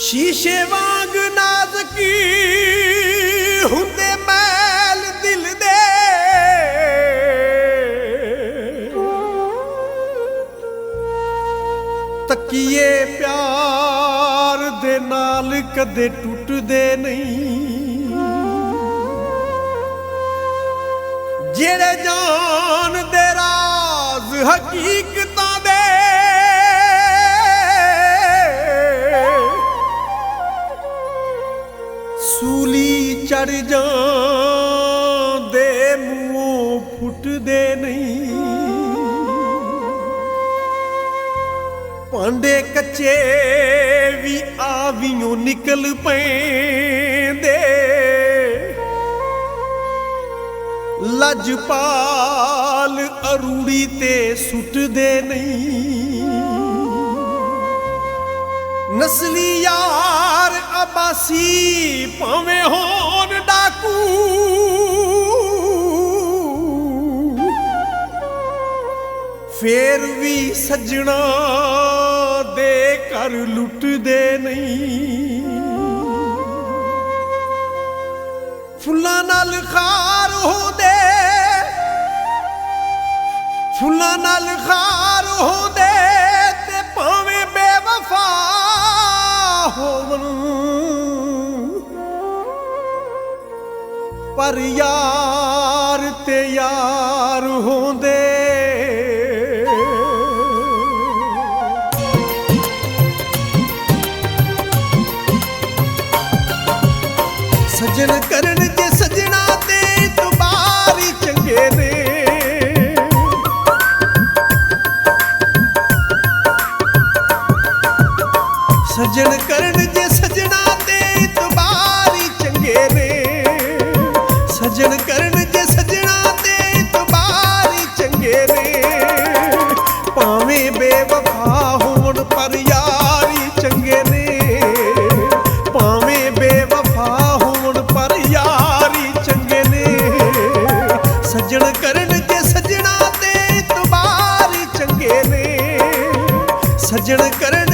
शीशे वांग नाज़की हुंदे मैल दिल दे, तकिए प्यार दे नाल कदे टुटदे नहीं। जेड़े जान दे राज हकीकतां दे, सूली चढ़ जांदे मूंहों फुटदे नहीं। भांडे कच्चे भी आवियों निकल पैंदे, लजपाल अरूड़ी ते सुटदे नहीं। नस्ली यार अबासी भावें होन डाकू, फेर भी सजना दे घर लुटदे नहीं। फुल्लां नाल खार होंदे, फुल्लां नाल खार होंदे ते भावें बेवफा होवन, पर यार ते यार होंदे। सजन करन जे सजना ते इतबारी चंगे ने, सजन करन जे सजना ते इतबारी चंगे ने। सजन करन जे सजना ते इतबारी चंगे ने, भावें बेवफा होण पर यारी चंगे ने। भावें बेवफा होण पर यारी चंगे ने। सजन करन जे सजना ते इतबारी चंगे ने। सजन करन